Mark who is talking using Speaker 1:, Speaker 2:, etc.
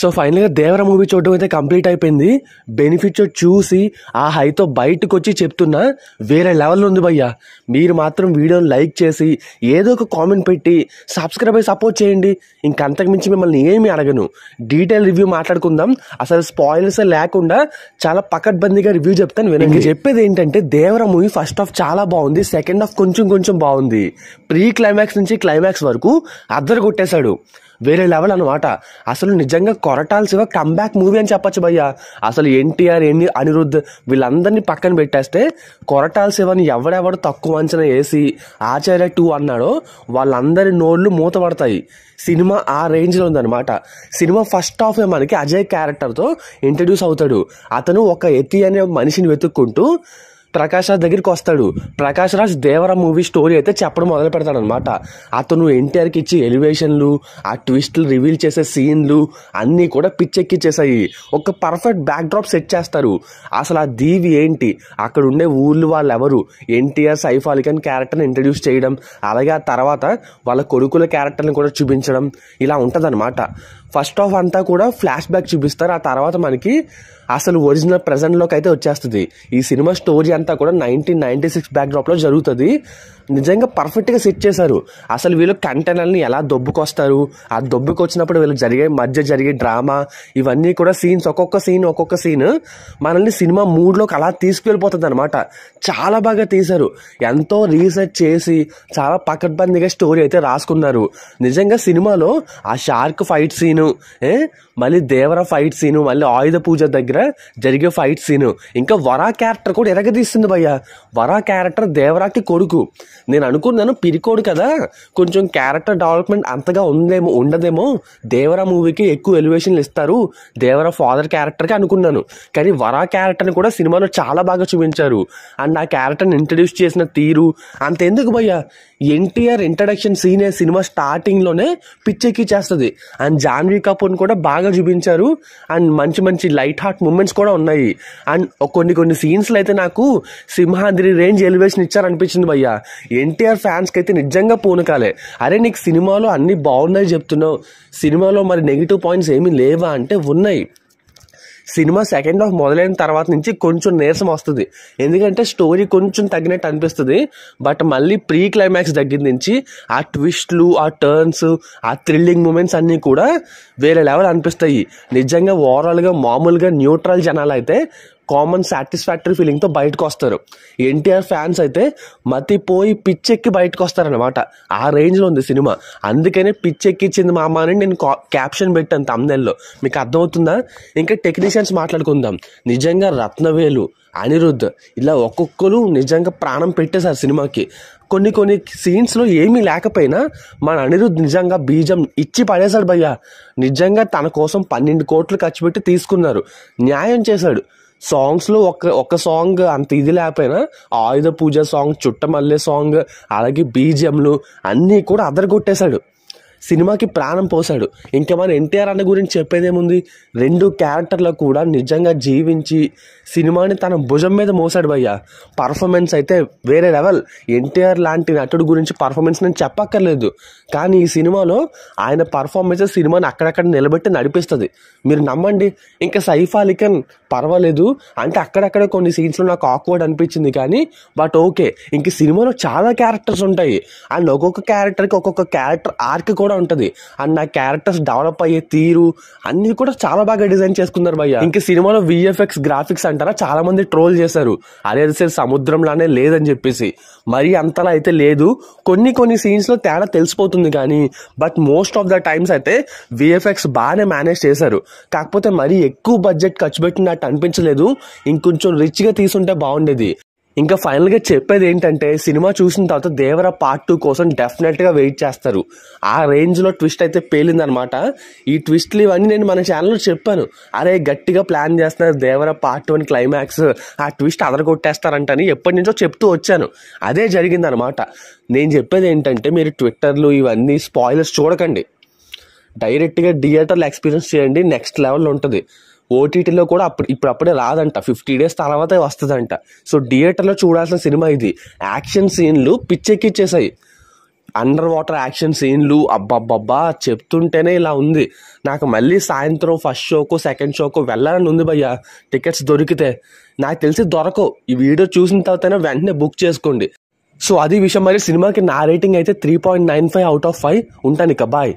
Speaker 1: So ఫైనల్గా దేవర movie చూడడం అయితే కంప్లీట్ అయిపోయింది. బెనిఫిట్ చూసి ఆ హైతో బయటకు వచ్చి చెప్తున్నా, వేరే లెవెల్లో ఉంది భయ్యా. మీరు మాత్రం వీడియోని లైక్ చేసి ఏదో ఒక కామెంట్ పెట్టి సబ్స్క్రైబ్ అయ్యి సపోర్ట్ చేయండి. ఇంకంతకు మించి మిమ్మల్ని ఏమీ అడగను. డీటెయిల్ రివ్యూ మాట్లాడుకుందాం. అసలు స్పాయిలర్స్ లేకుండా చాలా పకడ్బందీగా రివ్యూ చెప్తాను వినండి. చెప్పేది ఏంటంటే, దేవర మూవీ ఫస్ట్ హాఫ్ చాలా బాగుంది, సెకండ్ హాఫ్ కొంచెం బాగుంది. ప్రీ క్లైమాక్స్ నుంచి క్లైమాక్స్ వరకు అద్దరు కొట్టేశాడు. వేరే లెవెల్ అనమాట. అసలు నిజంగా కొరటాల శివ కంబ్యాక్ మూవీ అని చెప్పొచ్చు భయ్యా. అసలు ఎన్టీఆర్, అనిరుద్ధ్ వీళ్ళందరినీ పక్కన పెట్టేస్తే కొరటాల శివని ఎవడెవడు తక్కువ అంచనా వేసి ఆచార్య 2 అన్నాడో వాళ్ళందరి నోళ్ళు మూతపడతాయి. సినిమా ఆ రేంజ్లో ఉందన్నమాట. సినిమా ఫస్ట్ హాఫ్ మనకి అజయ్ క్యారెక్టర్తో ఇంట్రడ్యూస్ అవుతాడు. అతను ఒక యతి అనే మనిషిని వెతుక్కుంటూ ప్రకాష్ రాజ్ దగ్గరికి వస్తాడు. ప్రకాష్ రాజ్ దేవర మూవీ స్టోరీ అయితే చెప్పడం మొదలు పెడతాడు అనమాట. అతను ఎన్టీఆర్కి ఇచ్చి ఎలివేషన్లు, ఆ ట్విస్ట్లు రివీల్ చేసే సీన్లు అన్నీ కూడా పిచ్చెక్కిచ్చేసాయి. ఒక పర్ఫెక్ట్ బ్యాక్ డ్రాప్ సెట్ చేస్తారు. అసలు ఆ దీవి ఏంటి, అక్కడ ఉండే ఊళ్ళు వాళ్ళు ఎవరు, ఎన్టీఆర్ సైఫ్ అలీ ఖాన్ క్యారెక్టర్ని ఇంట్రడ్యూస్ చేయడం, అలాగే ఆ తర్వాత వాళ్ళ కొడుకుల క్యారెక్టర్ని కూడా చూపించడం, ఇలా ఉంటుందన్నమాట. ఫస్ట్ హాఫ్ అంతా కూడా ఫ్లాష్ బ్యాక్ చూపిస్తారు. ఆ తర్వాత మనకి అసలు ఒరిజినల్ ప్రెజెంట్లోకి అయితే వచ్చేస్తుంది. ఈ సినిమా స్టోరీ అంతా కూడా 1996 బ్యాక్ డ్రాప్లో జరుగుతుంది. నిజంగా పర్ఫెక్ట్గా సెట్ చేశారు. అసలు వీళ్ళు కంటెనర్ని ఎలా దొబ్బుకొస్తారు, ఆ దొబ్బుకొచ్చినప్పుడు వీళ్ళు మధ్య జరిగే డ్రామా, ఇవన్నీ కూడా సీన్స్, ఒక్కొక్క సీన్ మనల్ని సినిమా మూడ్లోకి అలా తీసుకువెళ్ళిపోతుంది అనమాట. చాలా బాగా తీశారు. ఎంతో రీసెర్చ్ చేసి చాలా పకడ్బందీగా స్టోరీ అయితే రాసుకున్నారు. నిజంగా సినిమాలో ఆ షార్క్ ఫైట్ సీను, మళ్ళీ దేవర ఫైట్ సీను, మళ్ళీ ఆయుధ పూజ దగ్గర జరిగే ఫైట్ సీను, ఇంకా వరా క్యారెక్టర్ కూడా ఎరగదీస్తుంది భయ్యా. వరా క్యారెక్టర్ దేవరాకి కొడుకు. నేను అనుకున్నాను పిరికోడు కదా, కొంచెం క్యారెక్టర్ డెవలప్మెంట్ అంతగా ఉండదేమో, దేవర మూవీకి ఎక్కువ ఎలివేషన్లు ఇస్తారు దేవర ఫాదర్ క్యారెక్టర్కి అనుకున్నాను. కానీ వరా క్యారెక్టర్ని కూడా సినిమాలో చాలా బాగా చూపించారు. అండ్ ఆ క్యారెక్టర్ని ఇంట్రడ్యూస్ చేసిన తీరు అంతెందుకు భయ్యా, ఎన్టీఆర్ ఇంట్రడక్షన్ సీనే సినిమా స్టార్టింగ్లోనే పిచ్చెక్కి చేస్తుంది. అండ్ జాన్వీ కపూర్ని కూడా బాగా చూపించారు. అండ్ మంచి లైట్ హార్ట్ మూమెంట్స్ కూడా ఉన్నాయి. అండ్ కొన్ని సీన్స్లో అయితే నాకు సింహాద్రి రేంజ్ ఎలివేషన్ ఇచ్చారనిపించింది భయ్యా. ఎన్టీఆర్ ఫ్యాన్స్కి అయితే నిజంగా పూనకాలే. అరే నీకు సినిమాలో అన్ని బాగున్నాయి చెప్తున్నావు, సినిమాలో మరి నెగిటివ్ పాయింట్స్ ఏమీ లేవా అంటే ఉన్నాయి. సినిమా సెకండ్ హాఫ్ మొదలైన తర్వాత నుంచి కొంచెం నీరసం వస్తుంది, ఎందుకంటే స్టోరీ కొంచెం తగ్గినట్టు అనిపిస్తుంది. బట్ మళ్ళీ ప్రీ క్లైమాక్స్ దగ్గర నుంచి ఆ ట్విస్ట్లు, ఆ టర్న్స్, ఆ థ్రిల్లింగ్ మూమెంట్స్ అన్నీ కూడా వేరే లెవెల్ అనిపిస్తాయి. నిజంగా ఓవరాల్గా మామూలుగా న్యూట్రల్ జనాలు అయితే కామన్ సాటిస్ఫాక్టరీ ఫీలింగ్తో బయటకు వస్తారు. ఎన్టీఆర్ ఫ్యాన్స్ అయితే మతిపోయి పిచ్చెక్కి బయటకు వస్తారనమాట. ఆ రేంజ్లో ఉంది సినిమా. అందుకనే పిచ్చెక్కిచ్చింది మామ అని నేను క్యాప్షన్ పెట్టాను తమ్నెల్లో. మీకు అర్థమవుతుందా? ఇంకా టెక్నీషియన్స్ మాట్లాడుకుందాం. నిజంగా రత్నవేలు, అనిరుద్ధ్ ఇలా ఒక్కొక్కరు నిజంగా ప్రాణం పెట్టేశారు సినిమాకి. కొన్ని సీన్స్లో ఏమీ లేకపోయినా మన అనిరుద్ధ్ నిజంగా బీజం ఇచ్చి పడేశాడు భయ్యా. నిజంగా తన కోసం 12 కోట్లు ఖర్చు పెట్టి తీసుకున్నారు, న్యాయం చేశాడు. సాంగ్స్లో ఒక సాంగ్ అంత ఇది లేకపోయినా ఆయుధ పూజ సాంగ్, చుట్టమల్లె సాంగ్, అలాగే బీజిఎంలు అన్నీ కూడా అదరగొట్టేశాడు. సినిమాకి ప్రాణం పోసాడు. ఇంకా మన ఎన్టీఆర్ అన్న గురించి చెప్పేదేముంది, 2 క్యారెక్టర్లకు కూడా నిజంగా జీవించి సినిమాని తన భుజం మీద మోసాడు భయ్యా. పర్ఫార్మెన్స్ అయితే వేరే లెవెల్. ఎన్టీఆర్ లాంటి నటుడు గురించి పర్ఫార్మెన్స్ నేను చెప్పక్కర్లేదు, కానీ ఈ సినిమాలో ఆయన పర్ఫార్మెన్స్ సినిమాని అక్కడక్కడ నిలబెట్టి నడిపిస్తుంది. మీరు నమ్మండి. ఇంకా సైఫ్ అలీ ఖాన్ పర్వాలేదు, అంటే అక్కడక్కడ కొన్ని సీన్స్లో నాకు ఆక్వర్డ్ అనిపించింది, కానీ బట్ ఓకే. ఇంక సినిమాలో చాలా క్యారెక్టర్స్ ఉంటాయి. అండ్ ఒక్కొక్క క్యారెక్టర్కి ఒక్కొక్క క్యారెక్టర్ ఆర్క్ కూడా ఉంటుంది. అండ్ ఆ క్యారెక్టర్స్ డెవలప్ అయ్యే తీరు అన్ని కూడా చాలా బాగా డిజైన్ చేసుకున్నారు భయ్యా. ఇంక సినిమాలో విఎఫ్ఎక్స్ గ్రాఫిక్స్ అంటారా, చాలా మంది ట్రోల్ చేశారు, అదే సముద్రంలానే లేదని చెప్పేసి. మరీ అంతలా అయితే లేదు. కొన్ని సీన్స్ లో తేడా తెలిసిపోతుంది, కానీ but most of the times అయితే విఎఫ్ఎక్స్ బాగానే మేనేజ్ చేశారు. కాకపోతే మరీ ఎక్కువ బడ్జెట్ ఖర్చు పెట్టినట్టు అనిపించలేదు. ఇంకొంచెం రిచ్ గా తీసుంటే బాగుండేది. ఇంకా ఫైనల్గా చెప్పేది ఏంటంటే, సినిమా చూసిన తర్వాత దేవర పార్ట్ 2 కోసం డెఫినెట్గా వెయిట్ చేస్తారు. ఆ రేంజ్లో ట్విస్ట్ అయితే పేలిందనమాట. ఈ ట్విస్ట్లు ఇవన్నీ నేను మన ఛానల్లో చెప్పాను. అరే గట్టిగా ప్లాన్ చేస్తున్నారు దేవర పార్ట్ 1 క్లైమాక్స్, ఆ ట్విస్ట్ అదరగొట్టేస్తారంటని ఎప్పటి నుంచో చెప్తూ వచ్చాను. అదే జరిగిందనమాట. నేను చెప్పేది ఏంటంటే, మీరు ట్విట్టర్లు ఇవన్నీ స్పాయిలర్స్ చూడకండి, డైరెక్ట్గా థియేటర్లో ఎక్స్పీరియన్స్ చేయండి. నెక్స్ట్ లెవెల్లో ఉంటుంది. ఓటీటీలో కూడా ఇప్పుడప్పుడే రాదంట, 50 days తర్వాతే వస్తుందంట. సో థియేటర్లో చూడాల్సిన సినిమా ఇది. యాక్షన్ సీన్లు పిచ్చెక్కిచ్చేసాయి. అండర్ వాటర్ యాక్షన్ సీన్లు అబ్బబ్బబ్బా చెప్తుంటేనే ఇలా ఉంది. నాకు మళ్ళీ సాయంత్రం ఫస్ట్ షోకో సెకండ్ షోకో వెళ్ళాలని ఉంది భయ్య, టికెట్స్ దొరికితే. నాకు తెలిసి దొరకవు. ఈ వీడియో చూసిన తర్వాతనే వెంటనే బుక్ చేసుకోండి. సో అది విషయం. మరి సినిమాకి నా రేటింగ్ అయితే 3.95 out of 5. ఉంటాను ఇక, బాయ్.